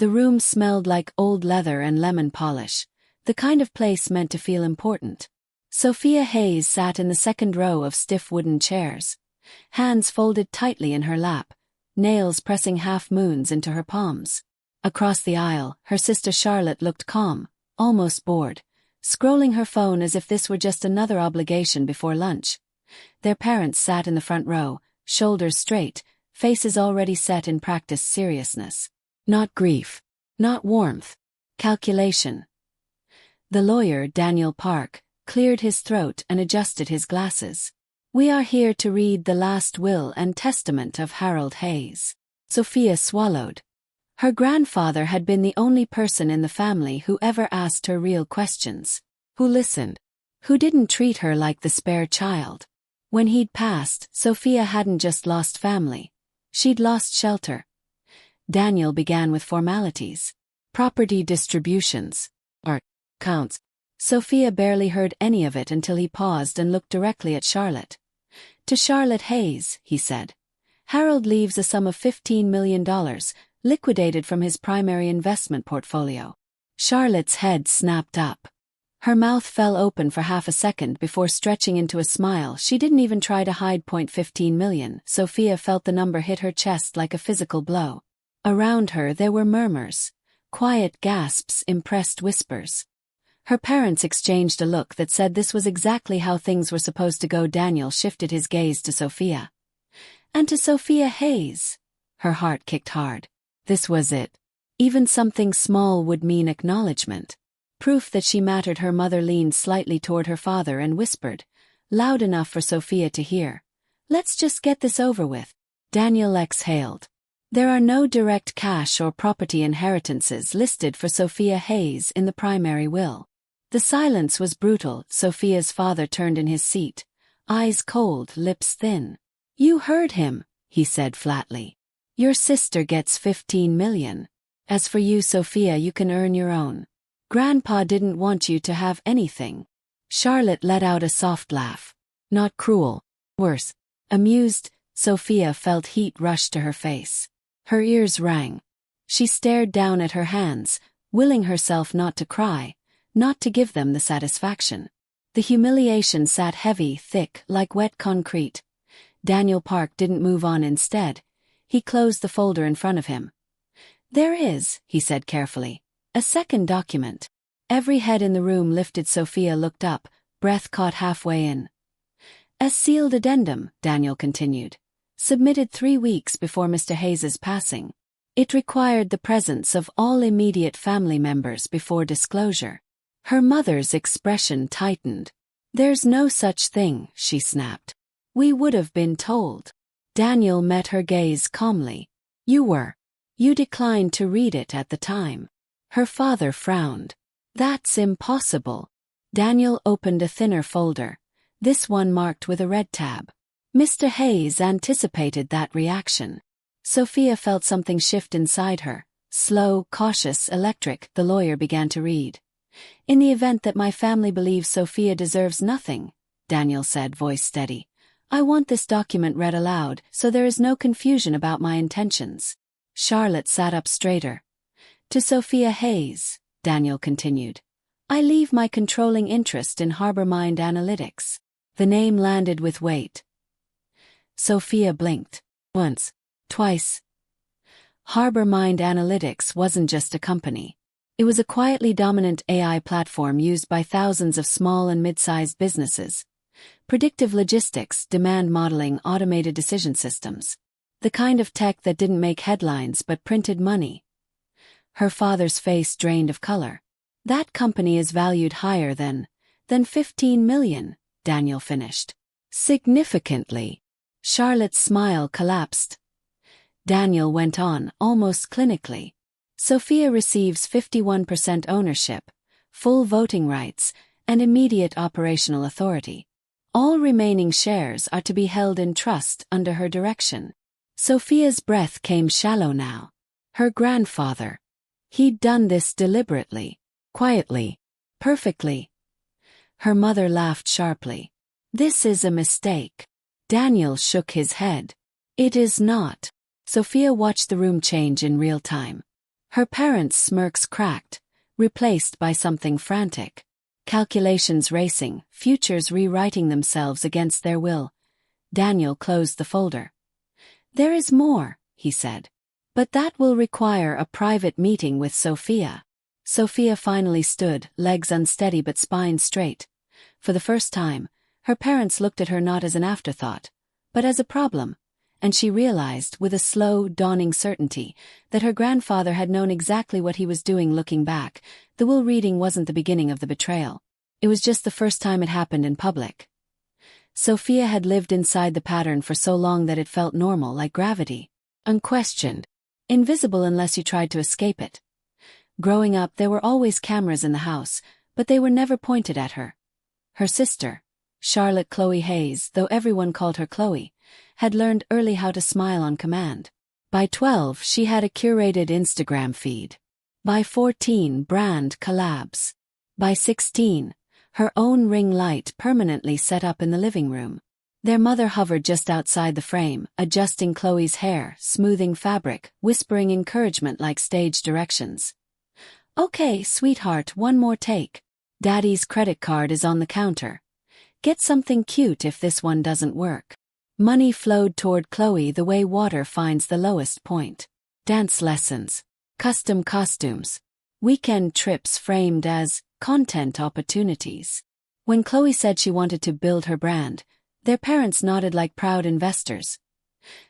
The room smelled like old leather and lemon polish, the kind of place meant to feel important. Sophia Hayes sat in the second row of stiff wooden chairs, hands folded tightly in her lap, nails pressing half-moons into her palms. Across the aisle, her sister Charlotte looked calm, almost bored, scrolling her phone as if this were just another obligation before lunch. Their parents sat in the front row, shoulders straight, faces already set in practiced seriousness. Not grief. Not warmth. Calculation. The lawyer, Daniel Park, cleared his throat and adjusted his glasses. "We are here to read the last will and testament of Harold Hayes." Sophia swallowed. Her grandfather had been the only person in the family who ever asked her real questions, who listened, who didn't treat her like the spare child. When he'd passed, Sophia hadn't just lost family. She'd lost shelter. Daniel began with formalities. Property distributions. Or counts. Sophia barely heard any of it until he paused and looked directly at Charlotte. "To Charlotte Hayes," he said, "Harold leaves a sum of $15 million, liquidated from his primary investment portfolio." Charlotte's head snapped up. Her mouth fell open for half a second before stretching into a smile. She didn't even try to hide $15 million. Sophia felt the number hit her chest like a physical blow. Around her there were murmurs, quiet gasps, impressed whispers. Her parents exchanged a look that said this was exactly how things were supposed to go. Daniel shifted his gaze to Sophia. "And to Sophia Hayes." Her heart kicked hard. This was it. Even something small would mean acknowledgement. Proof that she mattered. Her mother leaned slightly toward her father and whispered, loud enough for Sophia to hear, "Let's just get this over with." Daniel exhaled. There are no direct cash or property inheritances listed for Sophia Hayes in the primary will. The silence was brutal. Sophia's father turned in his seat, eyes cold, lips thin. "You heard him," he said flatly. "Your sister gets $15 million. As for you, Sophia, you can earn your own. Grandpa didn't want you to have anything." Charlotte let out a soft laugh. Not cruel. Worse. Amused. Sophia felt heat rush to her face. Her ears rang. She stared down at her hands, willing herself not to cry, not to give them the satisfaction. The humiliation sat heavy, thick, like wet concrete. Daniel Park didn't move on. Instead, he closed the folder in front of him. "There is," he said carefully, "a second document." Every head in the room lifted. Sophia looked up, breath caught halfway in. "A sealed addendum," Daniel continued, "submitted 3 weeks before Mr. Hayes's passing. It required the presence of all immediate family members before disclosure." Her mother's expression tightened. "There's no such thing," she snapped. "We would have been told." Daniel met her gaze calmly. "You were. You declined to read it at the time." Her father frowned. "That's impossible." Daniel opened a thinner folder, this one marked with a red tab. Mr. Hayes anticipated that reaction. Sophia felt something shift inside her, slow, cautious, electric. The lawyer began to read. "In the event that my family believes Sophia deserves nothing," Daniel said, voice steady, "I want this document read aloud so there is no confusion about my intentions." Charlotte sat up straighter. "To Sophia Hayes," Daniel continued, "I leave my controlling interest in Harbormind Analytics." The name landed with weight. Sophia blinked. Once. Twice. Harbormind Analytics wasn't just a company. It was a quietly dominant AI platform used by thousands of small and mid-sized businesses. Predictive logistics, demand modeling, automated decision systems. The kind of tech that didn't make headlines but printed money. Her father's face drained of color. "That company is valued higher than $15 million, Daniel finished. "Significantly." Charlotte's smile collapsed. Daniel went on, almost clinically. "Sophia receives 51% ownership, full voting rights, and immediate operational authority. All remaining shares are to be held in trust under her direction." Sophia's breath came shallow now. Her grandfather. He'd done this deliberately, quietly, perfectly. Her mother laughed sharply. "This is a mistake." Daniel shook his head. "It is not." Sophia watched the room change in real time. Her parents' smirks cracked, replaced by something frantic. Calculations racing, futures rewriting themselves against their will. Daniel closed the folder. "There is more," he said. "But that will require a private meeting with Sophia." Sophia finally stood, legs unsteady but spine straight. For the first time, her parents looked at her not as an afterthought, but as a problem, and she realized, with a slow, dawning certainty, that her grandfather had known exactly what he was doing. Looking back, the will reading wasn't the beginning of the betrayal. It was just the first time it happened in public. Sophia had lived inside the pattern for so long that it felt normal, like gravity. Unquestioned. Invisible unless you tried to escape it. Growing up, there were always cameras in the house, but they were never pointed at her. Her sister, Charlotte Chloe Hayes, though everyone called her Chloe, had learned early how to smile on command. By 12, she had a curated Instagram feed. By 14, brand collabs. By 16, her own ring light permanently set up in the living room. Their mother hovered just outside the frame, adjusting Chloe's hair, smoothing fabric, whispering encouragement like stage directions. "Okay, sweetheart, one more take. Daddy's credit card is on the counter. Get something cute if this one doesn't work." Money flowed toward Chloe the way water finds the lowest point. Dance lessons, custom costumes, weekend trips framed as content opportunities. When Chloe said she wanted to build her brand, their parents nodded like proud investors.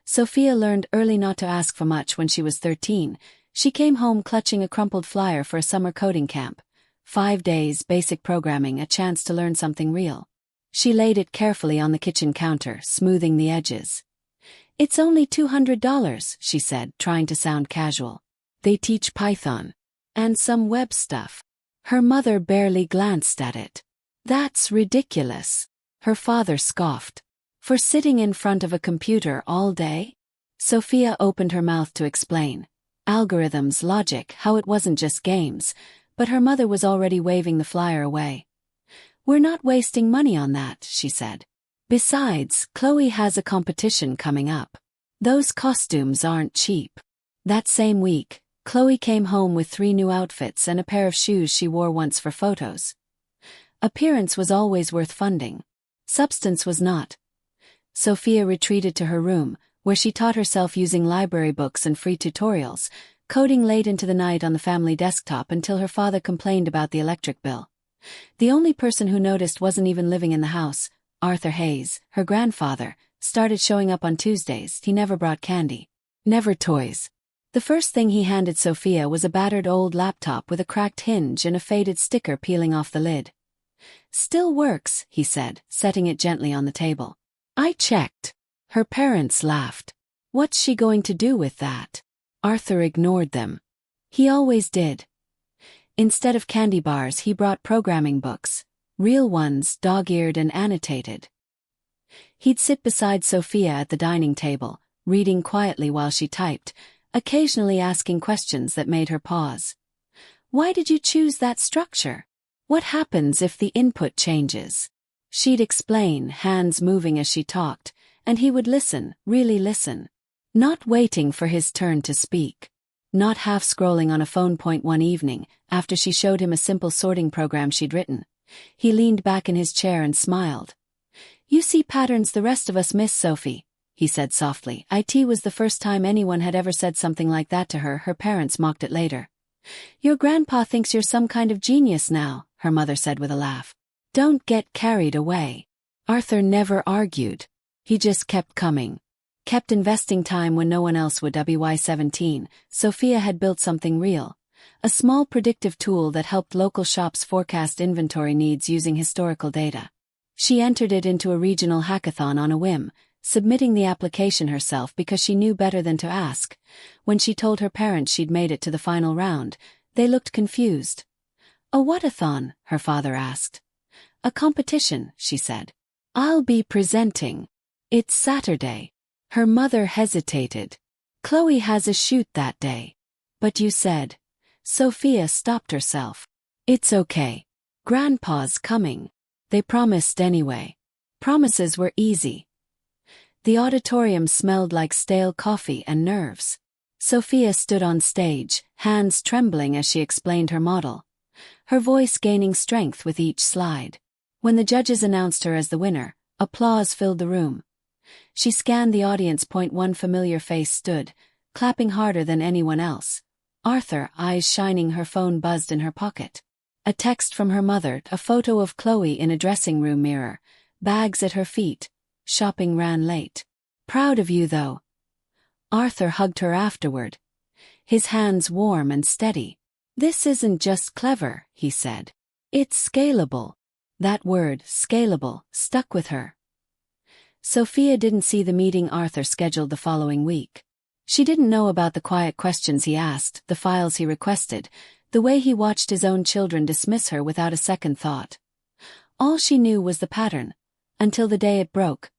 Sophia learned early not to ask for much. When she was 13, she came home clutching a crumpled flyer for a summer coding camp. 5 days, basic programming, a chance to learn something real. She laid it carefully on the kitchen counter, smoothing the edges. "It's only $200, she said, trying to sound casual. "They teach Python. And some web stuff." Her mother barely glanced at it. "That's ridiculous." Her father scoffed. "For sitting in front of a computer all day?" Sophia opened her mouth to explain. Algorithms, logic, how it wasn't just games, but her mother was already waving the flyer away. "We're not wasting money on that," she said. "Besides, Chloe has a competition coming up. Those costumes aren't cheap." That same week, Chloe came home with 3 new outfits and a pair of shoes she wore once for photos. Appearance was always worth funding. Substance was not. Sophia retreated to her room, where she taught herself using library books and free tutorials, coding late into the night on the family desktop until her father complained about the electric bill. The only person who noticed wasn't even living in the house. Arthur Hayes, her grandfather, started showing up on Tuesdays. He never brought candy. Never toys. The first thing he handed Sophia was a battered old laptop with a cracked hinge and a faded sticker peeling off the lid. "Still works," he said, setting it gently on the table. "I checked." Her parents laughed. "What's she going to do with that?" Arthur ignored them. He always did. Instead of candy bars, he brought programming books, real ones, dog-eared and annotated. He'd sit beside Sophia at the dining table, reading quietly while she typed, occasionally asking questions that made her pause. "Why did you choose that structure? What happens if the input changes?" She'd explain, hands moving as she talked, and he would listen, really listen. Not waiting for his turn to speak. Not half-scrolling on a phone. One evening, after she showed him a simple sorting program she'd written, he leaned back in his chair and smiled. "You see patterns the rest of us miss, Sophie," he said softly. It was the first time anyone had ever said something like that to her. Her parents mocked it later. "Your grandpa thinks you're some kind of genius now," her mother said with a laugh. "Don't get carried away." Arthur never argued. He just kept coming. Kept investing time when no one else would. By 17, Sophia had built something real. A small predictive tool that helped local shops forecast inventory needs using historical data. She entered it into a regional hackathon on a whim, submitting the application herself because she knew better than to ask. When she told her parents she'd made it to the final round, they looked confused. "A what-a-thon?" her father asked. "A competition," she said. "I'll be presenting. It's Saturday." Her mother hesitated. "Chloe has a shoot that day." "But you said." Sophia stopped herself. "It's okay. Grandpa's coming." They promised anyway. Promises were easy. The auditorium smelled like stale coffee and nerves. Sophia stood on stage, hands trembling as she explained her model, her voice gaining strength with each slide. When the judges announced her as the winner, applause filled the room. She scanned the audience. One familiar face stood, clapping harder than anyone else. Arthur, eyes shining, her phone buzzed in her pocket. A text from her mother, a photo of Chloe in a dressing room mirror, bags at her feet. Shopping ran late. Proud of you though. Arthur hugged her afterward, his hands warm and steady. This isn't just clever, he said. It's scalable. That word, scalable, stuck with her. Sophia didn't see the meeting Arthur scheduled the following week. She didn't know about the quiet questions he asked, the files he requested, the way he watched his own children dismiss her without a second thought. All she knew was the pattern, until the day it broke.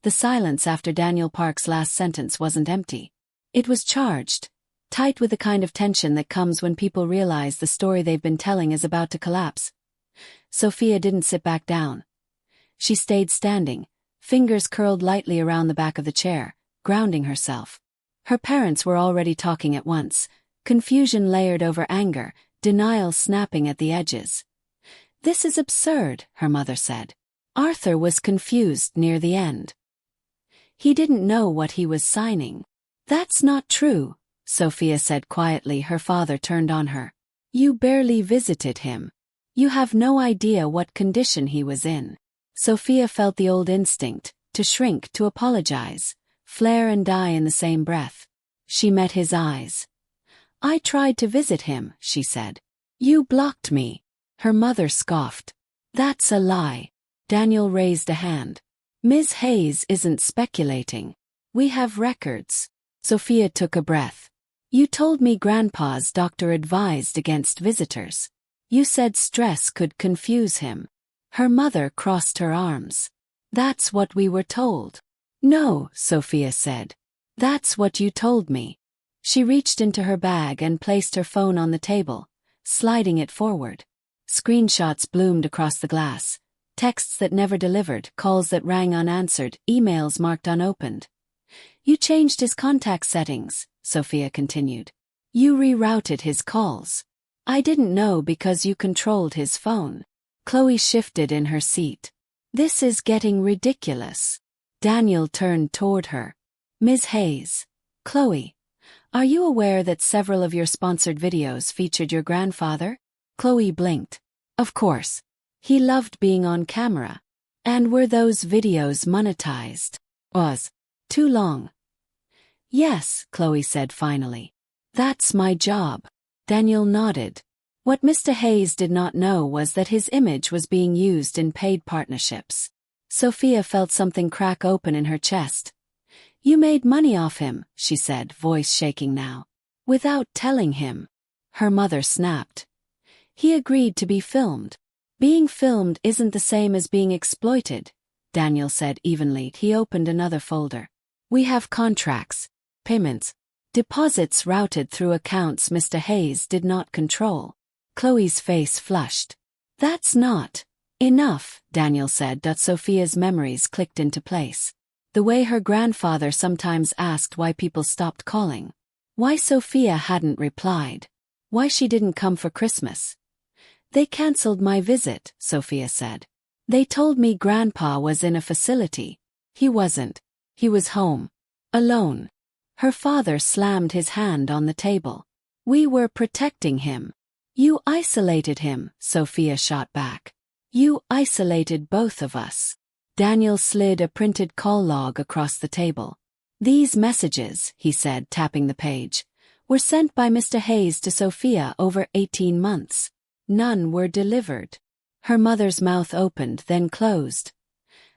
The silence after Daniel Park's last sentence wasn't empty. It was charged, tight with the kind of tension that comes when people realize the story they've been telling is about to collapse. Sophia didn't sit back down. She stayed standing, fingers curled lightly around the back of the chair, grounding herself. Her parents were already talking at once, confusion layered over anger, denial snapping at the edges. This is absurd, her mother said. Arthur was confused near the end. He didn't know what he was signing. That's not true, Sophia said quietly. Her father turned on her. You barely visited him. You have no idea what condition he was in. Sophia felt the old instinct, to shrink, to apologize, flare and die in the same breath. She met his eyes. I tried to visit him, she said. You blocked me. Her mother scoffed. That's a lie. Daniel raised a hand. Ms. Hayes isn't speculating. We have records. Sophia took a breath. You told me Grandpa's doctor advised against visitors. You said stress could confuse him. Her mother crossed her arms. That's what we were told. No, Sophia said. That's what you told me. She reached into her bag and placed her phone on the table, sliding it forward. Screenshots bloomed across the glass. Texts that never delivered, calls that rang unanswered, emails marked unopened. You changed his contact settings, Sophia continued. You rerouted his calls. I didn't know because you controlled his phone. Chloe shifted in her seat. This is getting ridiculous. Daniel turned toward her. Ms. Hayes. Chloe. Are you aware that several of your sponsored videos featured your grandfather? Chloe blinked. Of course. He loved being on camera. And were those videos monetized? Was. Too long. Yes, Chloe said finally. That's my job. Daniel nodded. What Mr. Hayes did not know was that his image was being used in paid partnerships. Sophia felt something crack open in her chest. You made money off him, she said, voice shaking now. Without telling him. Her mother snapped. He agreed to be filmed. Being filmed isn't the same as being exploited, Daniel said evenly. He opened another folder. We have contracts, payments, deposits routed through accounts Mr. Hayes did not control. Chloe's face flushed. That's not enough, Daniel said. Sophia's memories clicked into place. The way her grandfather sometimes asked why people stopped calling. Why Sophia hadn't replied. Why she didn't come for Christmas. They cancelled my visit, Sophia said. They told me Grandpa was in a facility. He wasn't. He was home. Alone. Her father slammed his hand on the table. We were protecting him. You isolated him, Sophia shot back. You isolated both of us. Daniel slid a printed call log across the table. These messages, he said, tapping the page, were sent by Mr. Hayes to Sophia over 18 months. None were delivered. Her mother's mouth opened, then closed.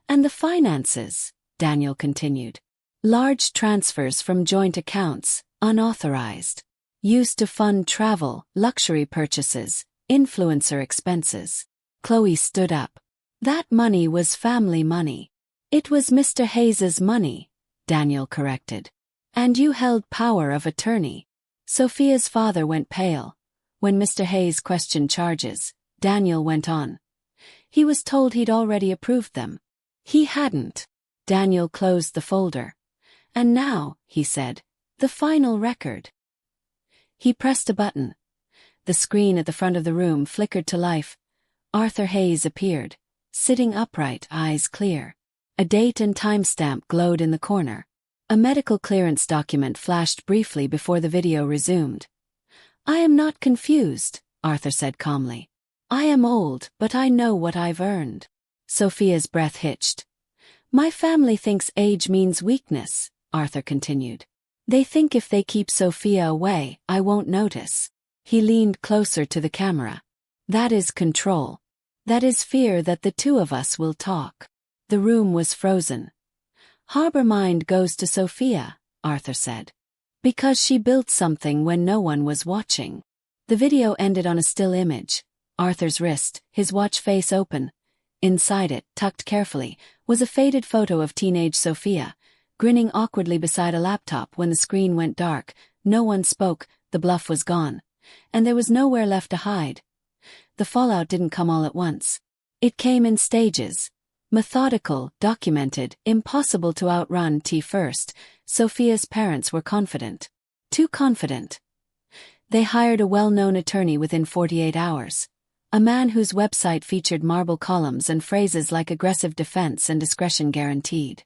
And the finances, Daniel continued. Large transfers from joint accounts, unauthorized. Used to fund travel, luxury purchases, influencer expenses. Chloe stood up. That money was family money. It was Mr. Hayes's money, Daniel corrected. And you held power of attorney. Sophia's father went pale. When Mr. Hayes questioned charges, Daniel went on. He was told he'd already approved them. He hadn't. Daniel closed the folder. And now, he said, The final record. He pressed a button. The screen at the front of the room flickered to life. Arthur Hayes appeared, sitting upright, eyes clear. A date and timestamp glowed in the corner. A medical clearance document flashed briefly before the video resumed. "I am not confused," Arthur said calmly. "I am old, but I know what I've earned." Sophia's breath hitched. "My family thinks age means weakness," Arthur continued. "They think if they keep Sophia away, I won't notice." He leaned closer to the camera. "That is control. That is fear that the two of us will talk." The room was frozen. "Harbor Mind goes to Sophia," Arthur said. "Because she built something when no one was watching." The video ended on a still image. Arthur's wrist, his watch face open. Inside it, tucked carefully, was a faded photo of teenage Sophia, grinning awkwardly beside a laptop when the screen went dark. No one spoke, the bluff was gone. And there was nowhere left to hide. The fallout didn't come all at once. It came in stages. Methodical, documented, impossible to outrun. First, Sophia's parents were confident. Too confident. They hired a well-known attorney within 48 hours. A man whose website featured marble columns and phrases like aggressive defense and discretion guaranteed.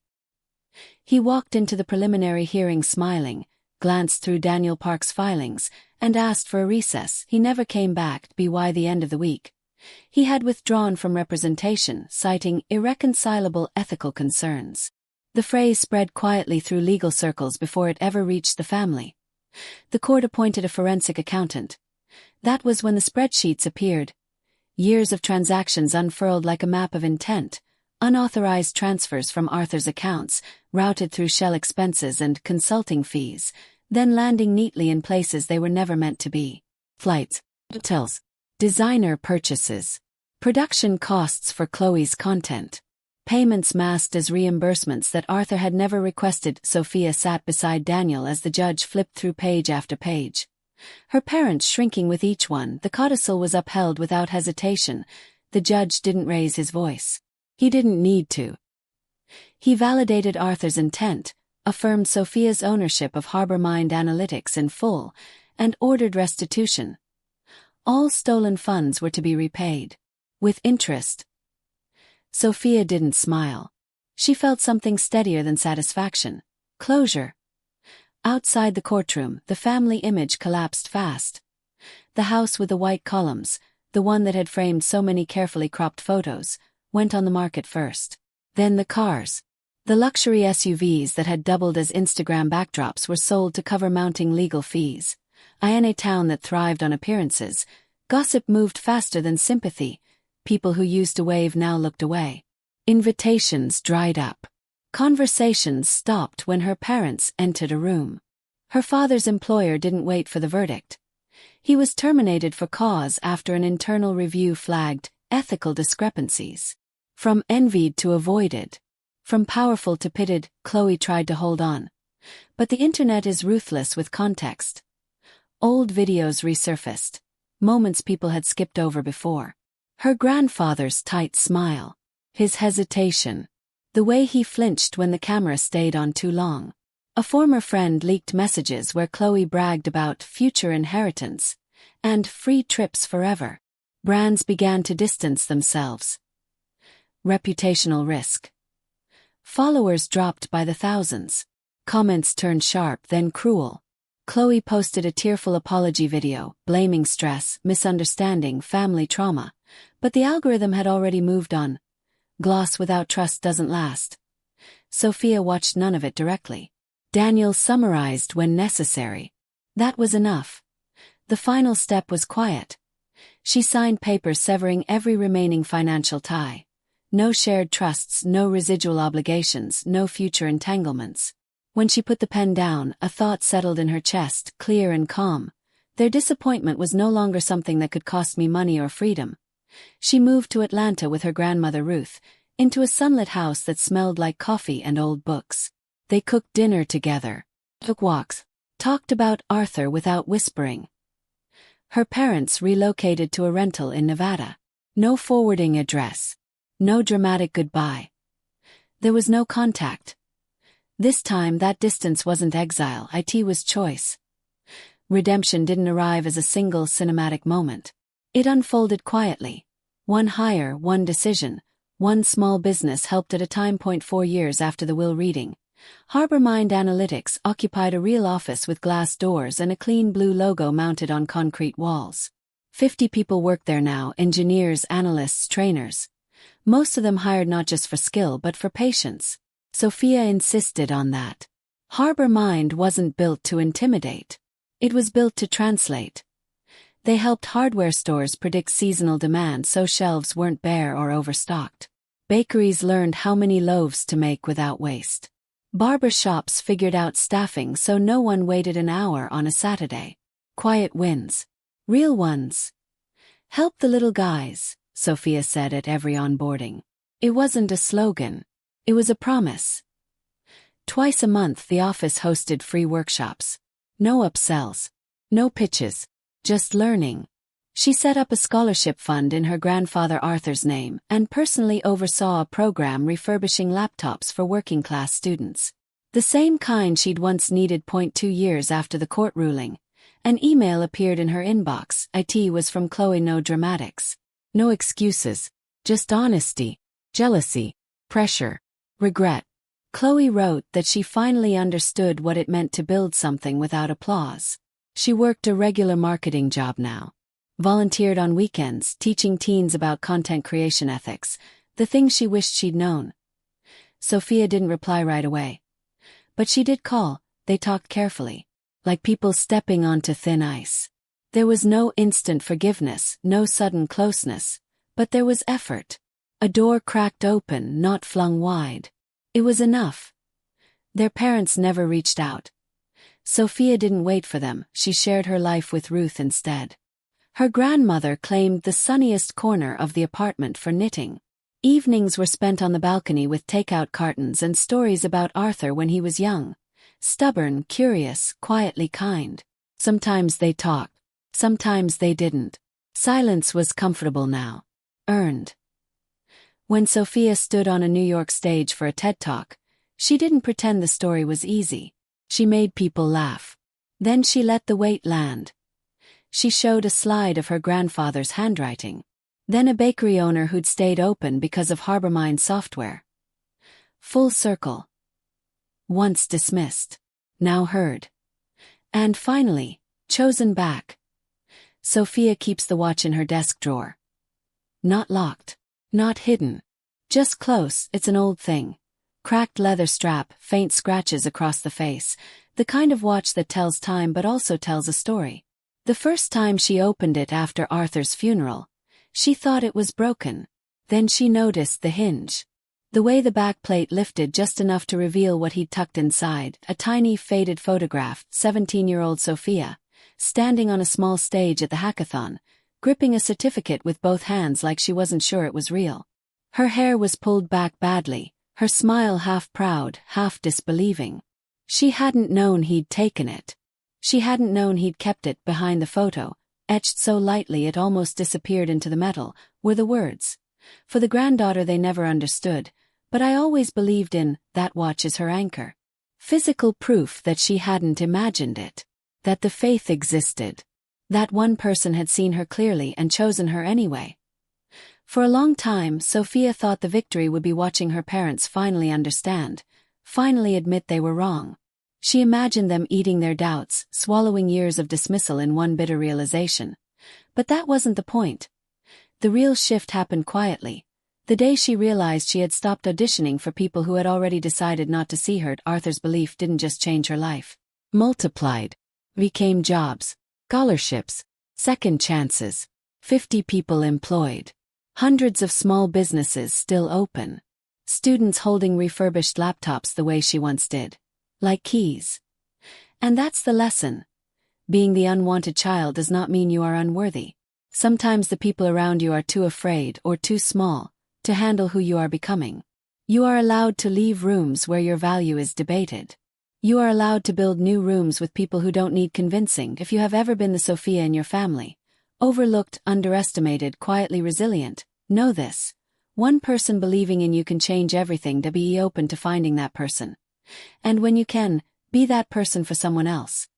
He walked into the preliminary hearing smiling, glanced through Daniel Park's filings, and asked for a recess. He never came back by the end of the week. He had withdrawn from representation, citing irreconcilable ethical concerns. The phrase spread quietly through legal circles before it ever reached the family. The court appointed a forensic accountant. That was when the spreadsheets appeared. Years of transactions unfurled like a map of intent, unauthorized transfers from Arthur's accounts, routed through shell expenses and consulting fees, then landing neatly in places they were never meant to be. Flights, hotels, designer purchases, production costs for Chloe's content, payments masked as reimbursements that Arthur had never requested. Sophia sat beside Daniel as the judge flipped through page after page. Her parents shrinking with each one. The codicil was upheld without hesitation. The judge didn't raise his voice. He didn't need to. He validated Arthur's intent, affirmed Sophia's ownership of Harbor Mind Analytics in full, and ordered restitution. All stolen funds were to be repaid. With interest. Sophia didn't smile. She felt something steadier than satisfaction. Closure. Outside the courtroom, the family image collapsed fast. The house with the white columns, the one that had framed so many carefully cropped photos, went on the market first. Then the cars. The luxury SUVs that had doubled as Instagram backdrops were sold to cover mounting legal fees. In a town that thrived on appearances, gossip moved faster than sympathy. People who used to wave now looked away. Invitations dried up. Conversations stopped when her parents entered a room. Her father's employer didn't wait for the verdict. He was terminated for cause after an internal review flagged ethical discrepancies. From envied to avoided. From powerful to pitted, Chloe tried to hold on. But the internet is ruthless with context. Old videos resurfaced. Moments people had skipped over before. Her grandfather's tight smile. His hesitation. The way he flinched when the camera stayed on too long. A former friend leaked messages where Chloe bragged about future inheritance and free trips forever. Brands began to distance themselves. Reputational risk. Followers dropped by the thousands. Comments turned sharp, then cruel. Chloe posted a tearful apology video, blaming stress, misunderstanding, family trauma. But the algorithm had already moved on. Gloss without trust doesn't last. Sophia watched none of it directly. Daniel summarized when necessary. That was enough. The final step was quiet. She signed papers severing every remaining financial tie. No shared trusts, no residual obligations, no future entanglements. When she put the pen down, a thought settled in her chest, clear and calm. Their disappointment was no longer something that could cost me money or freedom. She moved to Atlanta with her grandmother Ruth, into a sunlit house that smelled like coffee and old books. They cooked dinner together, took walks, talked about Arthur without whispering. Her parents relocated to a rental in Nevada. No forwarding address. No dramatic goodbye. There was no contact. This time that distance wasn't exile, it was choice. Redemption didn't arrive as a single cinematic moment. It unfolded quietly. One hire, one decision, one small business helped at a time. 4 years after the will reading, Harbor Mind Analytics occupied a real office with glass doors and a clean blue logo mounted on concrete walls. 50 people worked there now, engineers, analysts, trainers. Most of them hired not just for skill but for patience. Sophia insisted on that. Harbor Mind wasn't built to intimidate. It was built to translate. They helped hardware stores predict seasonal demand so shelves weren't bare or overstocked. Bakeries learned how many loaves to make without waste. Barber shops figured out staffing so no one waited an hour on a Saturday. Quiet wins. Real ones. Help the little guys, Sophia said at every onboarding. It wasn't a slogan. It was a promise. Twice a month the office hosted free workshops. No upsells. No pitches. Just learning. She set up a scholarship fund in her grandfather Arthur's name and personally oversaw a program refurbishing laptops for working-class students. The same kind she'd once needed. 2 years after the court ruling, an email appeared in her inbox. It was from Chloe. No dramatics. No excuses. Just honesty, jealousy, pressure, regret. Chloe wrote that she finally understood what it meant to build something without applause. She worked a regular marketing job now. Volunteered on weekends, teaching teens about content creation ethics, the things she wished she'd known. Sophia didn't reply right away. But she did call. They talked carefully, like people stepping onto thin ice. There was no instant forgiveness, no sudden closeness, but there was effort. A door cracked open, not flung wide. It was enough. Their parents never reached out. Sophia didn't wait for them, she shared her life with Ruth instead. Her grandmother claimed the sunniest corner of the apartment for knitting. Evenings were spent on the balcony with takeout cartons and stories about Arthur when he was young. Stubborn, curious, quietly kind. Sometimes they talked. Sometimes they didn't. Silence was comfortable now. Earned. When Sophia stood on a New York stage for a TED Talk, she didn't pretend the story was easy. She made people laugh. Then she let the weight land. She showed a slide of her grandfather's handwriting. Then a bakery owner who'd stayed open because of Harbor Mind software. Full circle. Once dismissed. Now heard. And finally, chosen back. Sophia keeps the watch in her desk drawer. Not locked. Not hidden. Just close. It's an old thing. Cracked leather strap, faint scratches across the face, the kind of watch that tells time but also tells a story. The first time she opened it after Arthur's funeral, she thought it was broken. Then she noticed the hinge. The way the back plate lifted just enough to reveal what he'd tucked inside, a tiny faded photograph, 17-year-old Sophia, standing on a small stage at the hackathon, gripping a certificate with both hands like she wasn't sure it was real. Her hair was pulled back badly. Her smile half proud, half disbelieving. She hadn't known he'd taken it. She hadn't known he'd kept it. Behind the photo, etched so lightly it almost disappeared into the metal, were the words. For the granddaughter they never understood, but I always believed in, that watch is her anchor. Physical proof that she hadn't imagined it. That the faith existed. That one person had seen her clearly and chosen her anyway. For a long time, Sophia thought the victory would be watching her parents finally understand, finally admit they were wrong. She imagined them eating their doubts, swallowing years of dismissal in one bitter realization. But that wasn't the point. The real shift happened quietly. The day she realized she had stopped auditioning for people who had already decided not to see her. Arthur's belief didn't just change her life. Multiplied. Became jobs, scholarships, second chances. 50 people employed. Hundreds of small businesses still open. Students holding refurbished laptops the way she once did. Like keys. And that's the lesson. Being the unwanted child does not mean you are unworthy. Sometimes the people around you are too afraid or too small to handle who you are becoming. You are allowed to leave rooms where your value is debated. You are allowed to build new rooms with people who don't need convincing. If you have ever been the Sophia in your family, overlooked, underestimated, quietly resilient, know this. One person believing in you can change everything. To be open to finding that person. And when you can, be that person for someone else.